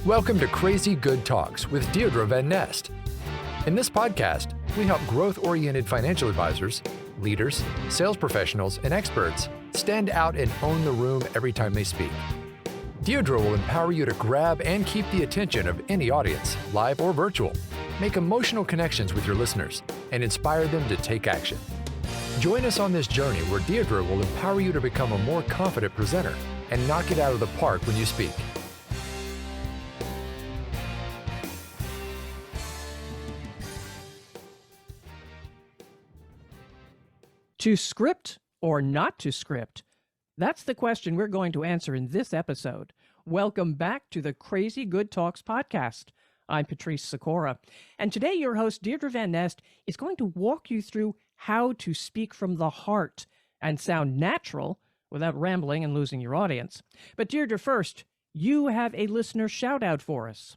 Welcome to Crazy Good Talks with Deirdre Van Nest. In this podcast, we help growth-oriented financial advisors, leaders, sales professionals, and experts stand out and own the room every time they speak. Deirdre will empower you to grab and keep the attention of any audience, live or virtual, make emotional connections with your listeners, and inspire them to take action. Join us on this journey where Deirdre will empower you to become a more confident presenter and knock it out of the park when you speak. To script or not to script? That's the question we're going to answer in this episode. Welcome back to the Crazy Good Talks podcast. I'm Patrice Sikora, and today your host Deirdre Van Nest is going to walk you through how to speak from the heart and sound natural without rambling and losing your audience. But Deirdre, first, you have a listener shout out for us.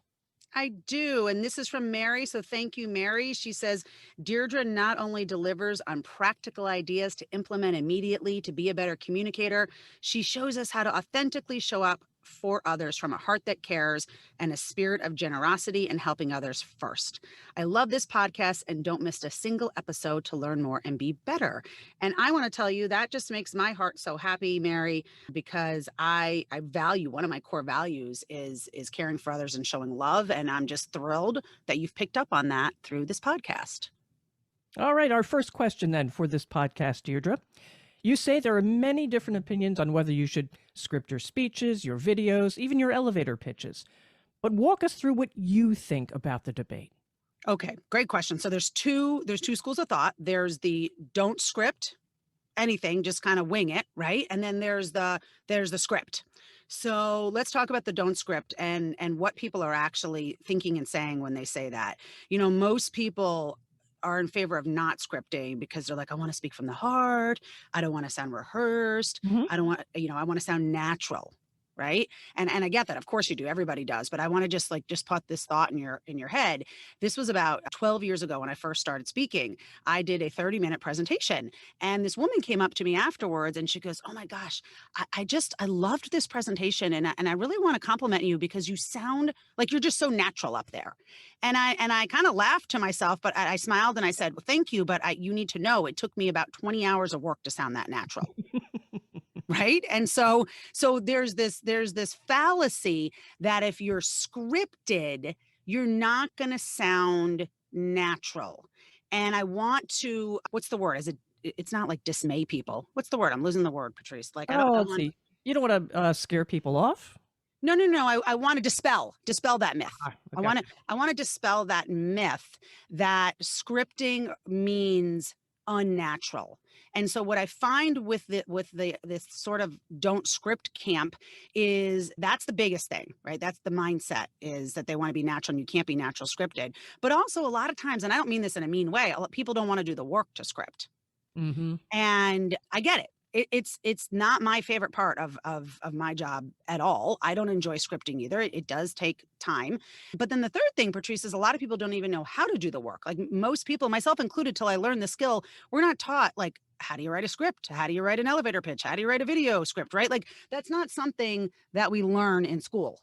I do. And this is from Mary. So thank you, Mary. She says, Deirdre not only delivers on practical ideas to implement immediately to be a better communicator, she shows us how to authentically show up for others from a heart that cares and a spirit of generosity and helping others first. I love this podcast and don't miss a single episode to learn more and be better. And I want to tell you that just makes my heart so happy, Mary, because I value, one of my core values is caring for others and showing love. And I'm just thrilled that you've picked up on that through this podcast. All right, our first question then for this podcast, Deirdre. You say there are many different opinions on whether you should script your speeches, your videos, even your elevator pitches. But walk us through what you think about the debate. Okay, great question. So there's two schools of thought. There's the don't script anything, just kind of wing it, right? And then there's the script. So let's talk about the don't script and what people are actually thinking and saying when they say that. You know, most people are in favor of not scripting because they're like, I want to speak from the heart. I don't want to sound rehearsed. I don't want, I want to sound natural. Right. And I get that. Of course you do. Everybody does. But I want to just put this thought in your head. This was about 12 years ago when I first started speaking. I did a 30-minute presentation and this woman came up to me afterwards and she goes, oh my gosh, I loved this presentation. And I really want to compliment you because you sound like you're just so natural up there. And I kind of laughed to myself, but I smiled and I said, well, thank you. But you need to know it took me about 20 hours of work to sound that natural. Right. And so there's this fallacy that if you're scripted, you're not going to sound natural. And I want to, what's the word? It's not like dismay people. What's the word? I'm losing the word, Patrice. Like, let's see. You don't want to scare people off? No. I want to dispel that myth. Okay. I want to dispel that myth that scripting means unnatural. And so what I find with this sort of don't script camp is that's the biggest thing, right? That's the mindset, is that they want to be natural and you can't be natural scripted. But also a lot of times, and I don't mean this in a mean way, people don't want to do the work to script. Mm-hmm. And I get it. It's not my favorite part of my job at all. I don't enjoy scripting either. It does take time. But then the third thing, Patrice, is a lot of people don't even know how to do the work. Like most people, myself included, till I learned the skill, we're not taught like, how do you write a script? How do you write an elevator pitch? How do you write a video script, right? Like that's not something that we learn in school.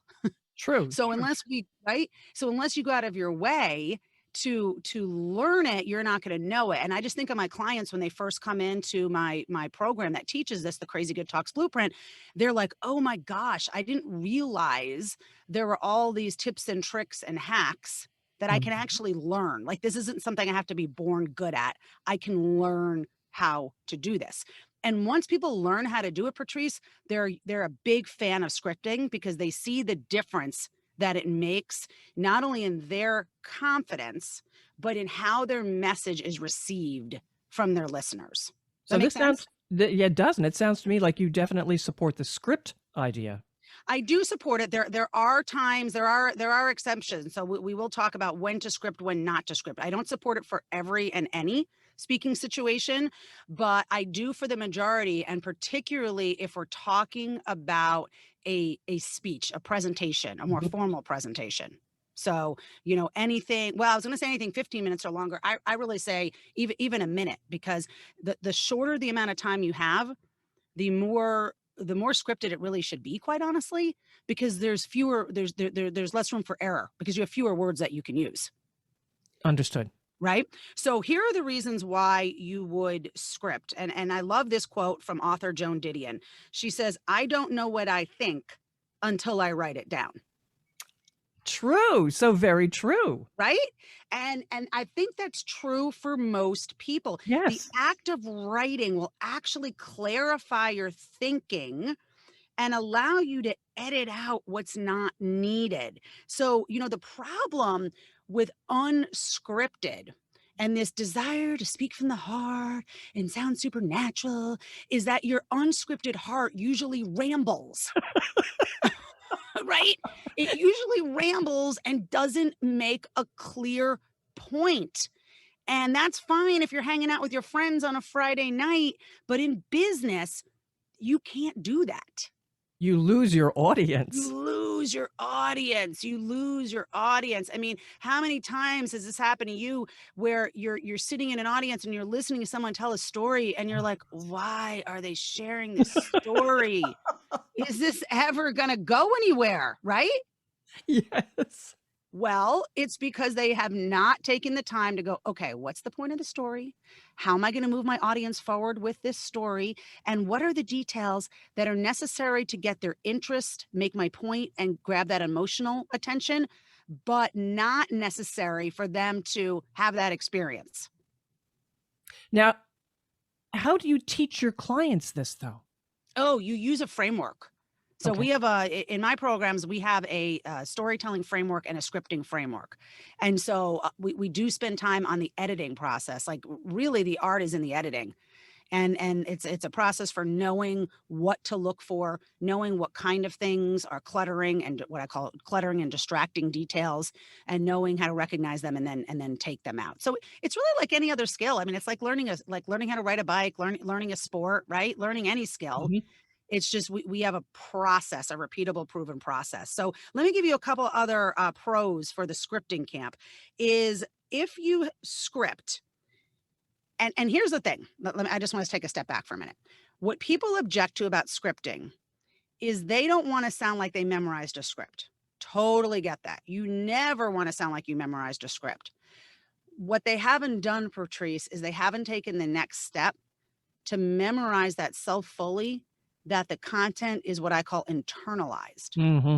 True. So unless you go out of your way to learn it, you're not going to know it. And I just think of my clients when they first come into my program that teaches this, the Crazy Good Talks Blueprint, they're like, oh my gosh, I didn't realize there were all these tips and tricks and hacks that I can actually learn. Like this isn't something I have to be born good at. I can learn how to do this. And once people learn how to do it, Patrice, they're a big fan of scripting because they see the difference that it makes not only in their confidence, but in how their message is received from their listeners. So this sounds, yeah, it does. And it sounds to me like you definitely support the script idea. I do support it. There are times, there are exceptions. So we will talk about when to script, when not to script. I don't support it for every and any speaking situation, but I do for the majority, and particularly if we're talking about a speech, a presentation, a more formal presentation. So, anything, well, I was going to say anything 15 minutes or longer. I really say even a minute, because the shorter the amount of time you have, the more the more scripted it really should be, quite honestly, because there's less room for error because you have fewer words that you can use. Understood. Right. So here are the reasons why you would script. And I love this quote from author Joan Didion. She says, "I don't know what I think until I write it down." True. So very true. Right. And I think that's true for most people. Yes. The act of writing will actually clarify your thinking and allow you to edit out what's not needed. So, the problem with unscripted and this desire to speak from the heart and sound supernatural is that your unscripted heart usually rambles. Right? It usually rambles and doesn't make a clear point. And that's fine if you're hanging out with your friends on a Friday night, but in business, you can't do that. You lose your audience. You lose your audience. You lose your audience. I mean, how many times has this happened to you where you're sitting in an audience and you're listening to someone tell a story and you're like, why are they sharing this story? Is this ever going to go anywhere? Right? Yes. Well, it's because they have not taken the time to go, okay, what's the point of the story? How am I going to move my audience forward with this story? And what are the details that are necessary to get their interest, make my point, and grab that emotional attention, but not necessary for them to have that experience? Now, how do you teach your clients this, though? Oh, you use a framework. So Okay. we have in my programs, we have a storytelling framework and a scripting framework. And so we do spend time on the editing process. Like really the art is in the editing. And it's a process for knowing what to look for, knowing what kind of things are cluttering and what I call cluttering and distracting details, and knowing how to recognize them and then take them out. So it's really like any other skill. I mean, it's like learning how to ride a bike, learning a sport, right? Learning any skill. Mhm. It's just we have a process, a repeatable, proven process. So let me give you a couple other pros for the scripting camp. Is if you script, and here's the thing. I just want to take a step back for a minute. What people object to about scripting is they don't want to sound like they memorized a script. Totally get that. You never want to sound like you memorized a script. What they haven't done, Patrice, is they haven't taken the next step to memorize that so fully that the content is what I call internalized, Mm-hmm.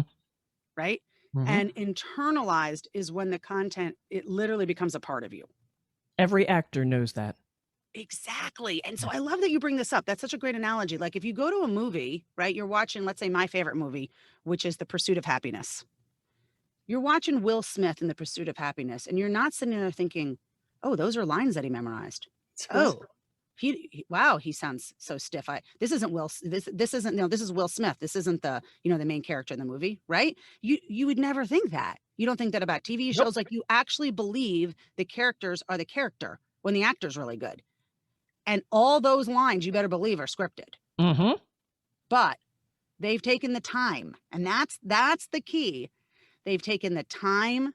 right? Mm-hmm. And internalized is when the content, it literally becomes a part of you. Every actor knows that. Exactly. And so I love that you bring this up. That's such a great analogy. Like if you go to a movie, right, you're watching, let's say my favorite movie, which is The Pursuit of Happiness. You're watching Will Smith in The Pursuit of Happiness, and you're not sitting there thinking, oh, those are lines that he memorized. Oh, wow, he sounds so stiff. This isn't Will. This isn't, no, this is Will Smith. This isn't the main character in the movie, right? You would never think that. You don't think that about TV shows. Nope. Like you actually believe the characters are the character when the actor's really good. And all those lines, you better believe, are scripted. Mm-hmm. But they've taken the time, and that's the key. They've taken the time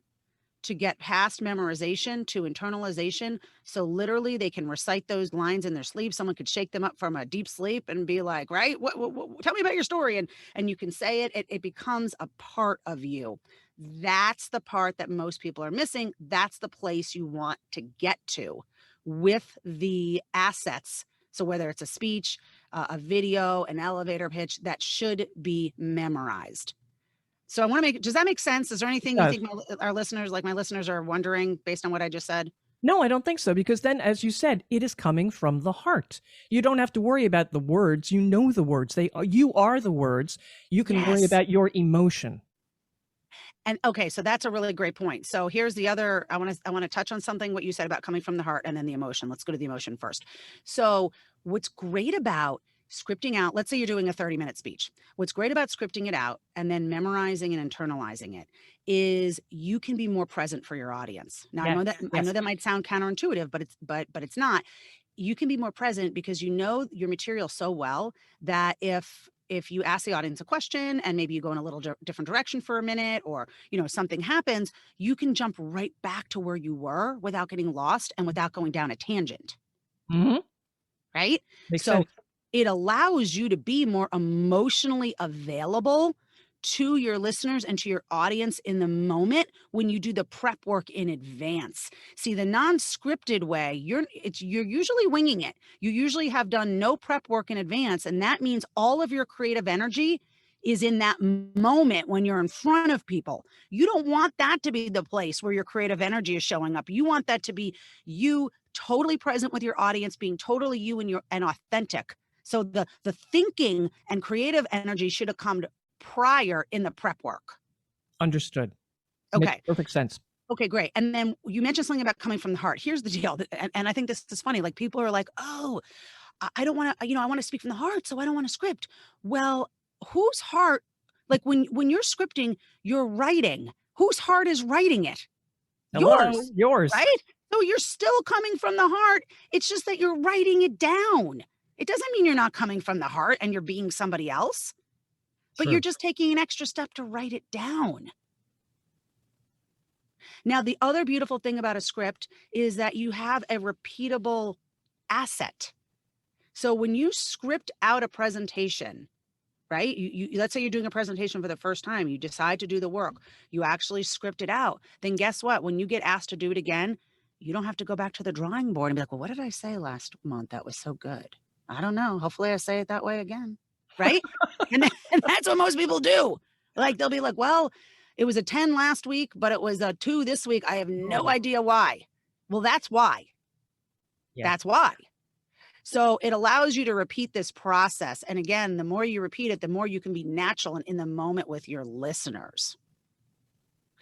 to get past memorization to internalization. So literally they can recite those lines in their sleep. Someone could shake them up from a deep sleep and be like, right, what tell me about your story. And you can say it. It becomes a part of you. That's the part that most people are missing. That's the place you want to get to with the assets. So whether it's a speech, a video, an elevator pitch, that should be memorized. So I want to does that make sense? Is there anything you think my listeners are wondering based on what I just said? No, I don't think so, because then, as you said, it is coming from the heart. You don't have to worry about the words. You know the words. You are the words. You can worry about your emotion. And okay, so that's a really great point. So here's the other, I want to touch on something, what you said about coming from the heart and then the emotion. Let's go to the emotion first. So what's great about scripting out, let's say you're doing a 30-minute speech. What's great about scripting it out and then memorizing and internalizing it is you can be more present for your audience. Now, I know that might sound counterintuitive, but it's not. You can be more present because you know your material so well that if you ask the audience a question and maybe you go in a little different direction for a minute, or something happens, you can jump right back to where you were without getting lost and without going down a tangent. Mm-hmm. Right? Makes sense. it allows you to be more emotionally available to your listeners and to your audience in the moment when you do the prep work in advance. See, the non-scripted way, you're usually winging it. You usually have done no prep work in advance, and that means all of your creative energy is in that moment when you're in front of people. You don't want that to be the place where your creative energy is showing up. You want that to be you totally present with your audience, being totally you and authentic. So the thinking and creative energy should have come prior in the prep work. Understood. Okay. Makes perfect sense. Okay, great. And then you mentioned something about coming from the heart. Here's the deal. And I think this is funny. Like people are like, oh, I don't want to, I want to speak from the heart, so I don't want to script. Well, whose heart, like when you're scripting, you're writing. Whose heart is writing it? Hello, yours. Right? So you're still coming from the heart. It's just that you're writing it down. It doesn't mean you're not coming from the heart and you're being somebody else, but True. you're just taking an extra step to write it down. Now, the other beautiful thing about a script is that you have a repeatable asset. So when you script out a presentation, right? Let's say you're doing a presentation for the first time, you decide to do the work, you actually script it out. Then guess what? When you get asked to do it again, you don't have to go back to the drawing board and be like, well, what did I say last month? That was so good. I don't know. Hopefully I say it that way again. Right? and that's what most people do. Like they'll be like, well, it was a 10 last week, but it was a 2 this week. I have no idea why. Well, that's why. Yeah. That's why. So it allows you to repeat this process. And again, the more you repeat it, the more you can be natural and in the moment with your listeners.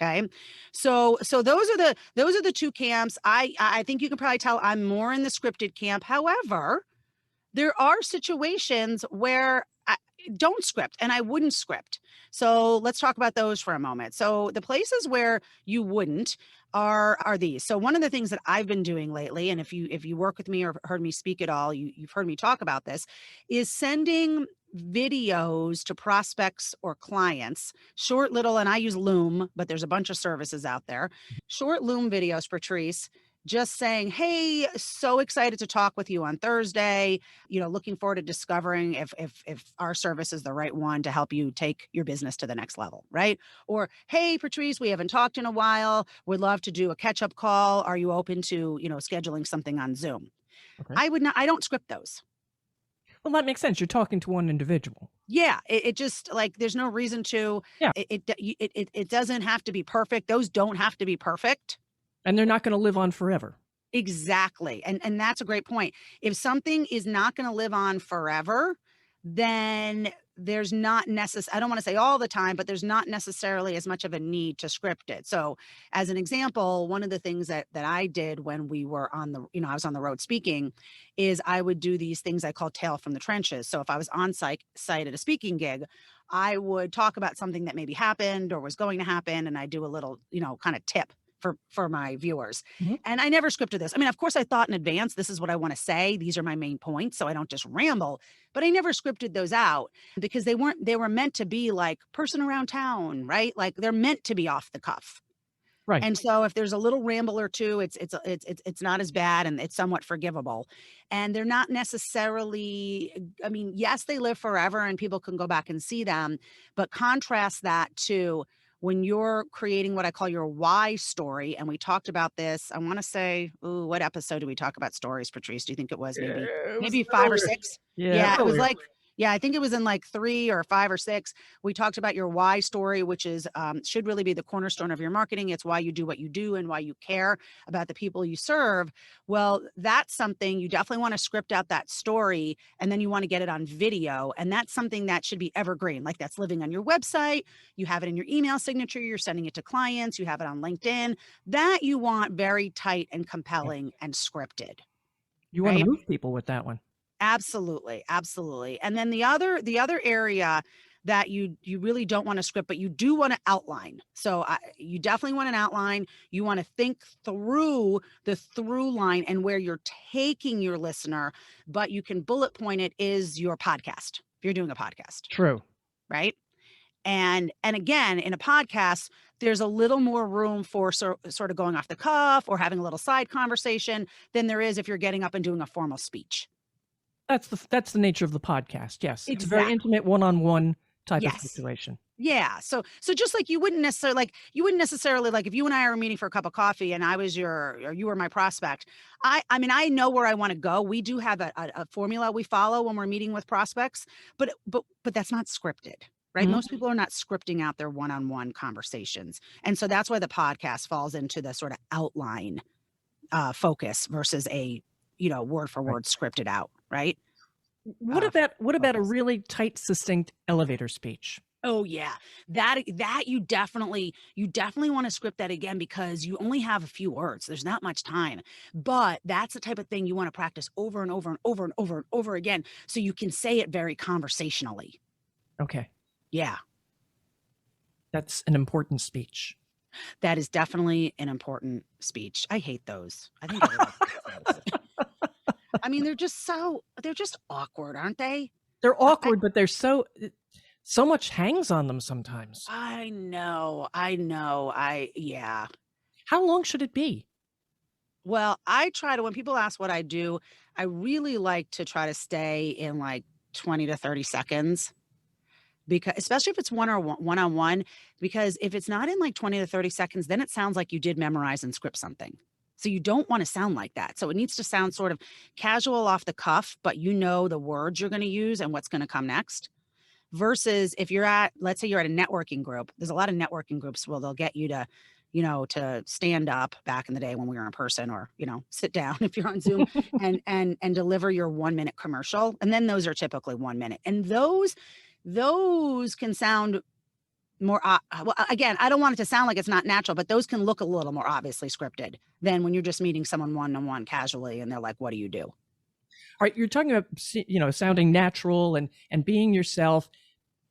Okay. So those are the two camps. I think you can probably tell I'm more in the scripted camp. However, there are situations where I don't script and I wouldn't script. So let's talk about those for a moment. So the places where you wouldn't are these. So one of the things that I've been doing lately, and if you work with me or heard me speak at all, you've heard me talk about this, is sending videos to prospects or clients, short little, and I use Loom, but there's a bunch of services out there, short Loom videos, Patrice, just saying, hey, so excited to talk with you on Thursday, looking forward to discovering if our service is the right one to help you take your business to the next level, right? Or, hey, Patrice, we haven't talked in a while. Would love to do a catch-up call. Are you open to, scheduling something on Zoom? Okay. I don't script those. Well, that makes sense. You're talking to one individual. Yeah, it just like there's no reason to. Yeah. It doesn't have to be perfect. Those don't have to be perfect. And they're not going to live on forever. Exactly. And that's a great point. If something is not going to live on forever, then there's not I don't want to say all the time, but there's not necessarily as much of a need to script it. So as an example, one of the things that I did when we were on I was on the road speaking is I would do these things I call tale from the trenches. So if I was on site at a speaking gig, I would talk about something that maybe happened or was going to happen. And I do a little, kind of tip for my viewers. Mm-hmm. And I never scripted this. I mean, of course I thought in advance, this is what I want to say. These are my main points. So I don't just ramble, but I never scripted those out because they were meant to be like person around town, right? Like they're meant to be off the cuff. Right. And so if there's a little ramble or two, it's not as bad and it's somewhat forgivable. And they're not necessarily, I mean, yes, they live forever and people can go back and see them, but contrast that to when you're creating what I call your why story. And we talked about this, I want to say, what episode did we talk about stories, Patrice? Do you think it was maybe 5 or 6? Yeah, it was like, I think it was in like 3 or 5 or 6. We talked about your why story, which is should really be the cornerstone of your marketing. It's why you do what you do and why you care about the people you serve. Well, that's something you definitely want to script out that story, and then you want to get it on video. And that's something that should be evergreen, like that's living on your website. You have it in your email signature. You're sending it to clients. You have it on LinkedIn. That you want very tight and compelling and scripted. You want to move people with that one. Absolutely. Absolutely. And then the other area that you really don't want to script, but you do want to outline. So you definitely want an outline. You want to think through the through line and where you're taking your listener, but you can bullet point it is your podcast. If you're doing a podcast. True. Right. And again, in a podcast, there's a little more room for sort of going off the cuff or having a little side conversation than there is if you're getting up and doing a formal speech. That's the nature of the podcast. Yes. It's a very Exactly. intimate one-on-one type of Yes. situation. Yeah. So just like you wouldn't necessarily like if you and I are meeting for a cup of coffee and or you were my prospect. I mean, I know where I want to go. We do have a formula we follow when we're meeting with prospects, but that's not scripted. Right. Mhm. Most people are not scripting out their one-on-one conversations. And so that's why the podcast falls into the sort of outline focus versus a, word for Right. word scripted out. Right. What about a Focus. really tight, succinct elevator speech? Oh yeah. That you definitely want to script that again because you only have a few words. There's not much time. But that's the type of thing you want to practice over and over and over and over and over again so you can say it very conversationally. Okay. Yeah. That's an important speech. That is definitely an important speech. I hate those. I think everyone hates those. I mean, they're just awkward, aren't they? They're I, awkward, but there's so much hangs on them sometimes. I know. Yeah. How long should it be? Well, I try to, when people ask what I do, I really like to try to stay in like 20 to 30 seconds because, especially if it's one on one, because if it's not in like 20 to 30 seconds, then it sounds like you did memorize and script something. So you don't want to sound like that. So it needs to sound sort of casual off the cuff, but you know the words you're going to use and what's going to come next. Versus if let's say you're at a networking group, there's a lot of networking groups where they'll get you to, to stand up back in the day when we were in person or, sit down if you're on Zoom and deliver your 1 minute commercial. And then those are typically 1 minute. And those can sound more, well, again, I don't want it to sound like it's not natural, but those can look a little more obviously scripted than when you're just meeting someone one-on-one casually and they're like, what do you do? All right, you're talking about sounding natural and being yourself,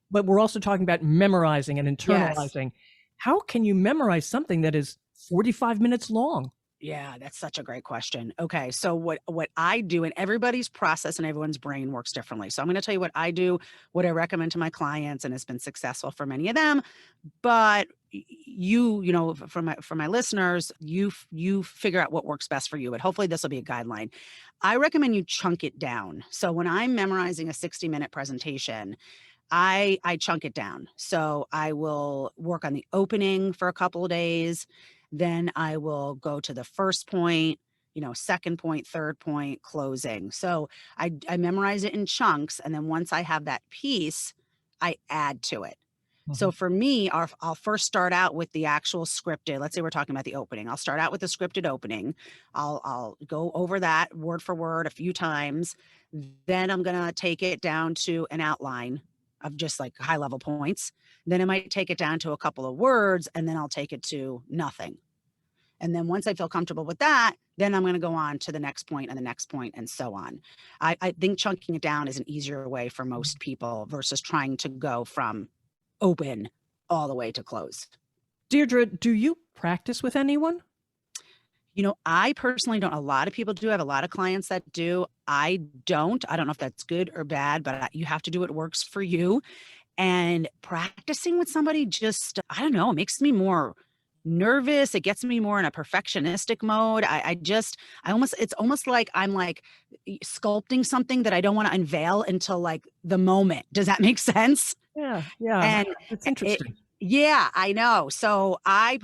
but we're also talking about memorizing and internalizing. Yes. How can you memorize something that is 45 minutes long? Yeah, that's such a great question. Okay, so what I do, and everybody's process and everyone's brain works differently. So I'm going to tell you what I do, what I recommend to my clients, and it's been successful for many of them. But for my listeners, you figure out what works best for you. But hopefully this will be a guideline. I recommend you chunk it down. So when I'm memorizing a 60-minute presentation, I chunk it down. So I will work on the opening for a couple of days. Then I will go to the first point, second point, third point, closing. So I memorize it in chunks. And then once I have that piece, I add to it. Mm-hmm. So for me, I'll first start out with the actual scripted. Let's say we're talking about the opening. I'll start out with the scripted opening. I'll go over that word for word a few times. Then I'm going to take it down to an outline of just like high level points. Then I might take it down to a couple of words and then I'll take it to nothing. And then once I feel comfortable with that, then I'm going to go on to the next point and the next point and so on. I think chunking it down is an easier way for most people versus trying to go from open all the way to close. Deirdre, do you practice with anyone? I personally don't. A lot of people do. I have a lot of clients that do. I don't. I don't know if that's good or bad, but you have to do what works for you. And practicing with somebody just, I don't know, it makes me more nervous. It gets me more in a perfectionistic mode. It's almost like I'm like sculpting something that I don't want to unveil until like the moment. Does that make sense? Yeah. And it's interesting. Yeah, I know. So I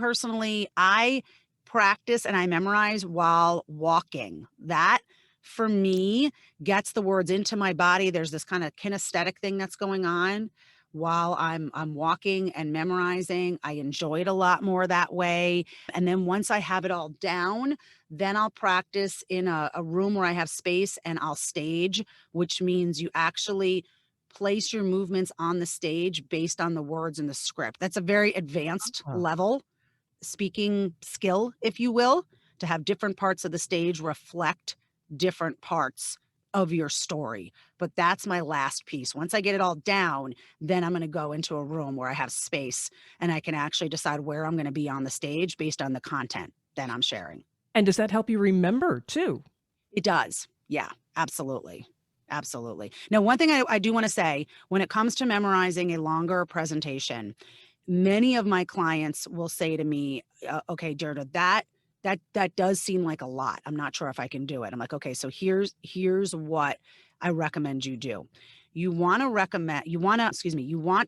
practice and I memorize while walking. That for me gets the words into my body. There's this kind of kinesthetic thing that's going on while I'm walking and memorizing. I enjoy it a lot more that way. And then once I have it all down, then I'll practice in a room where I have space and I'll stage, which means you actually place your movements on the stage based on the words in the script. That's a very advanced level speaking skill, if you will, to have different parts of the stage reflect different parts of your story. But that's my last piece. Once I get it all down, then I'm going to go into a room where I have space and I can actually decide where I'm going to be on the stage based on the content that I'm sharing. And does that help you remember too? It does. Yeah, absolutely. Absolutely. Now, one thing I do want to say, when it comes to memorizing a longer presentation, many of my clients will say to me, okay, Deirdre, that does seem like a lot. I'm not sure if I can do it. I'm like, okay, so here's what I recommend you do. You want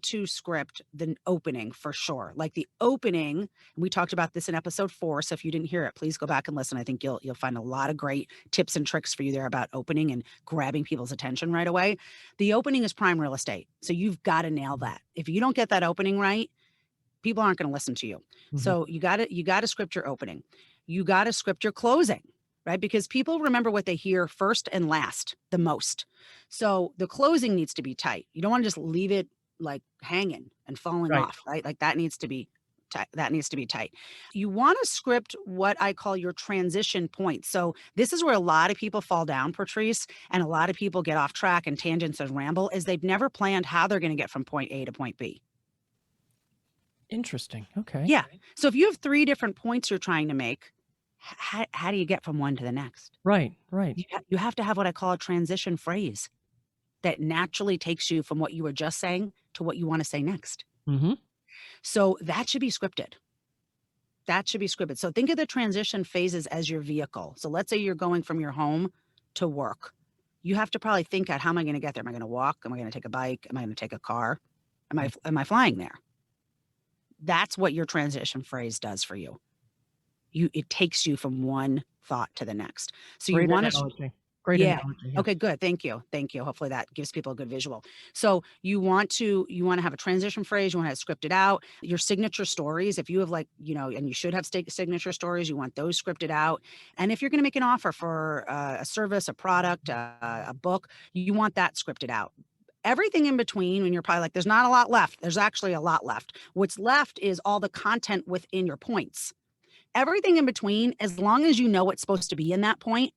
to script the opening for sure. Like the opening, we talked about this in episode 4. So if you didn't hear it, please go back and listen. I think you'll find a lot of great tips and tricks for you there about opening and grabbing people's attention right away. The opening is prime real estate. So you've got to nail that. If you don't get that opening right, people aren't going to listen to you. Mm-hmm. So you got to script your opening. You got to script your closing. Right? Because people remember what they hear first and last the most. So the closing needs to be tight. You don't want to just leave it like hanging and falling off, right? Like that needs to be tight. You want to script what I call your transition points. So this is where a lot of people fall down, Patrice, and a lot of people get off track and tangents and ramble is they've never planned how they're going to get from point A to point B. Interesting. Okay. Yeah. So if you have 3 different points you're trying to make, how do you get from one to the next? Right. You have to have what I call a transition phrase that naturally takes you from what you were just saying to what you want to say next. Mm-hmm. So that should be scripted. So think of the transition phases as your vehicle. So let's say you're going from your home to work. You have to probably think out, how am I going to get there? Am I going to walk? Am I going to take a bike? Am I going to take a car? Am I flying there? That's what your transition phrase does for you. It takes you from one thought to the next. So you want to, great analogy. Yeah. Okay, good. Thank you. Hopefully that gives people a good visual. So you want to have a transition phrase. You want to have it scripted out. Your signature stories, if you have and you should have signature stories, you want those scripted out. And if you're going to make an offer for a service, a product, a book, you want that scripted out. Everything in between, when you're probably like, there's not a lot left. There's actually a lot left. What's left is all the content within your points. Everything in between, as long as you know what's supposed to be in that point,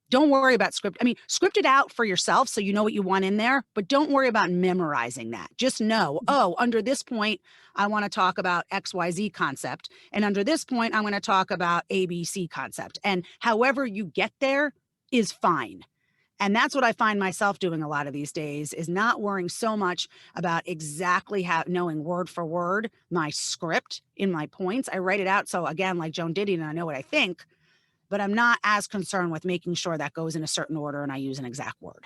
don't worry about script it out for yourself so you know what you want in there, but don't worry about memorizing that. Just know, under this point, I want to talk about XYZ concept. And under this point, I'm going to talk about ABC concept. And however you get there is fine. And that's what I find myself doing a lot of these days, is not worrying so much about exactly knowing word for word my script in my points. I write it out. So again, like Joan Didion, and I know what I think, but I'm not as concerned with making sure that goes in a certain order and I use an exact word.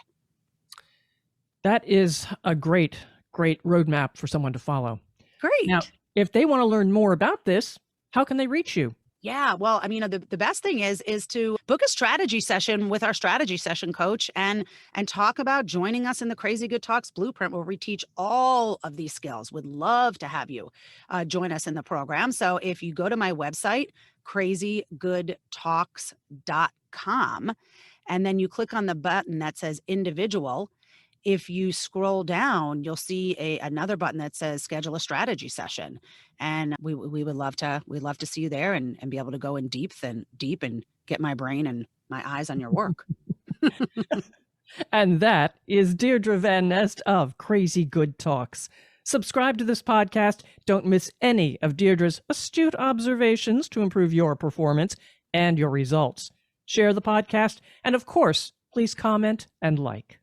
That is a great roadmap for someone to follow. Great. Now, if they want to learn more about this, how can they reach you? Yeah, well, the best thing is to book a strategy session with our strategy session coach and talk about joining us in the Crazy Good Talks Blueprint, where we teach all of these skills. Would love to have you join us in the program. So if you go to my website, crazygoodtalks.com, and then you click on the button that says individual, if you scroll down, you'll see another button that says schedule a strategy session. And we would love to see you there and be able to go in deep and get my brain and my eyes on your work. And that is Deirdre Van Nest of Crazy Good Talks. Subscribe to this podcast. Don't miss any of Deirdre's astute observations to improve your performance and your results. Share the podcast. And of course, please comment and like.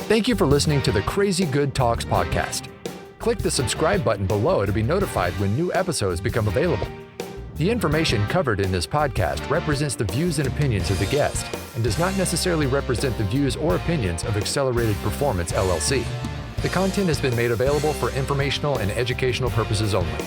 Thank you for listening to the Crazy Good Talks podcast. Click the subscribe button below to be notified when new episodes become available. The information covered in this podcast represents the views and opinions of the guest and does not necessarily represent the views or opinions of Accelerated Performance, LLC. The content has been made available for informational and educational purposes only.